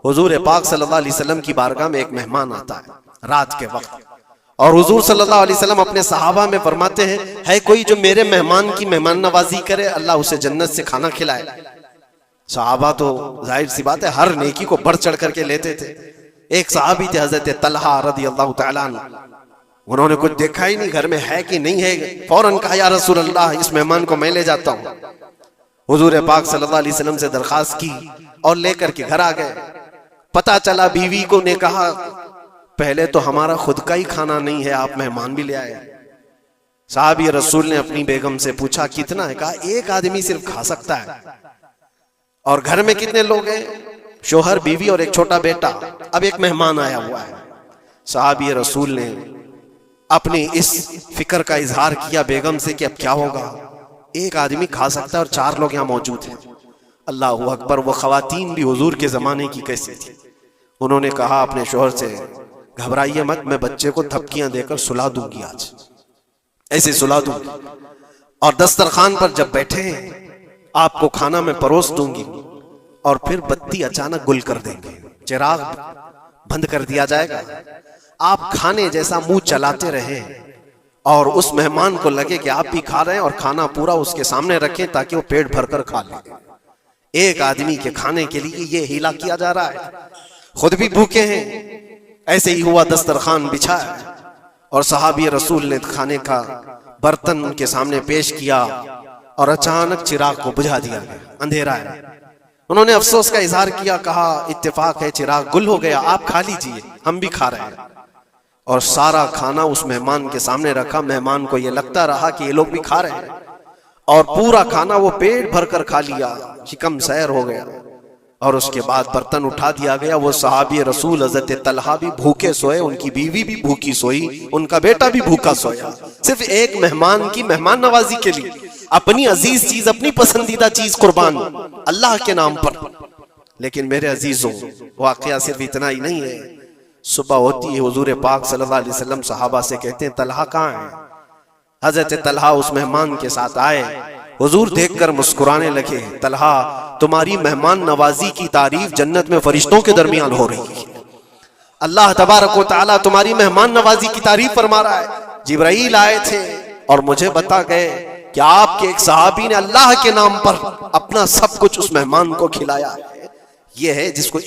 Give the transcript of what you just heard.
हुजूर पाक सल्लल्लाहु अलैहि वसल्लम की बारगाह में एक मेहमान आता है रात के वक्त, और हुजूर सल्लल्लाहु अलैहि वसल्लम अपने सहाबा में फरमाते हैं, है कोई जो मेरे मेहमान की मेहमान नवाजी करे, अल्लाह उसे जन्नत से खाना खिलाए। सहाबा तो जाहिर सी बात है हर नेकी को बढ़ चढ़ करके लेते थे। एक सहाबी थे हजरत तलहा रदी अल्लाह तआला अन्हु, उन्होंने कुछ देखा ही नहीं घर में है कि नहीं है, फौरन कहा या रसूल अल्लाह इस मेहमान को मैं ले जाता हूँ। हुजूर पाक सल्लल्लाहु अलैहि वसल्लम से दरखास्त की और लेकर के घर आ गए। पता चला बीवी को ने कहा, पहले तो हमारा खुद का ही खाना नहीं है, आप मेहमान भी ले आए। साहब रसूल ने अपनी बेगम से पूछा कितना है, कहा एक आदमी सिर्फ खा सकता है। और घर में कितने लोग हैं? शोहर, बीवी और एक छोटा बेटा। अब एक मेहमान आया हुआ है। साहब रसूल ने अपनी इस फिक्र का इजहार किया बेगम से कि अब क्या होगा, एक आदमी खा सकता है और 4 लोग यहाँ मौजूद हैं। अल्लाह अकबर। वो खवातीन भी हुजूर के जमाने की कैसी थी। उन्होंने कहा अपने शोहर से, घबराइए मत, मैं बच्चे को थपकियां देकर सुला दूंगी, आज ऐसे सुला दूंगी, और दस्तरखान पर जब बैठे आपको खाना में परोस दूंगी, और फिर बत्ती अचानक गुल कर देंगे, चिराग बंद कर दिया जाएगा, आप खाने जैसा मुंह चलाते रहे और उस मेहमान को लगे कि आप भी खा रहे हैं, और खाना पूरा उसके सामने रखें ताकि वो पेट भरकर खा ले। एक आदमी के खाने के लिए ये हीला किया जा रहा है, खुद भी भूखे हैं। ऐसे ही हुआ, दस्तरखान बिछा है और सहाबी रसूल ने खाने का बर्तन उनके सामने पेश किया और अचानक चिराग को बुझा दिया गया, अंधेरा है। उन्होंने अफसोस का इजहार किया, कहा इत्तेफाक है चिराग गुल हो गया, आप खा लीजिए, हम भी खा रहे हैं। और सारा खाना उस मेहमान के सामने रखा। मेहमान को यह लगता रहा कि ये लोग भी खा रहे हैं, और पूरा खाना वो पेट भरकर खा लिया, शिकम सैर हो गया। और उसके बाद बर्तन उठा दिया गया। वो सहाबी रसूल हजरत तलहा भी भूखे सोए, उनकी बीवी भी भूखी सोई, उनका बेटा भी भूखा सोया, सिर्फ एक मेहमान की मेहमान नवाजी के लिए अपनी अजीज चीज, अपनी पसंदीदा चीज कुर्बान अल्लाह के नाम पर। लेकिन मेरे अजीजों, वाकया सिर्फ इतना ही नहीं है। सुबह होती है, हुजूर पाक सल्लल्लाहु अलैहि वसल्लम सहाबा से कहते हैं, तलहा कहाँ है? हजरत तलहा उस मेहमान के साथ आए। हुजूर देखकर मुस्कुराने लगे, तलहा तुम्हारी मेहमान नवाजी की तारीफ जन्नत में फरिश्तों के दरमियान हो रही है। अल्लाह तबारक व तआला तुम्हारी मेहमान नवाजी की तारीफ फरमा रहा है। जिब्राइल आए थे और मुझे बता गए कि आपके एक सहाबी ने अल्लाह के नाम पर अपना सब कुछ उस मेहमान को खिलाया है। यह है जिसको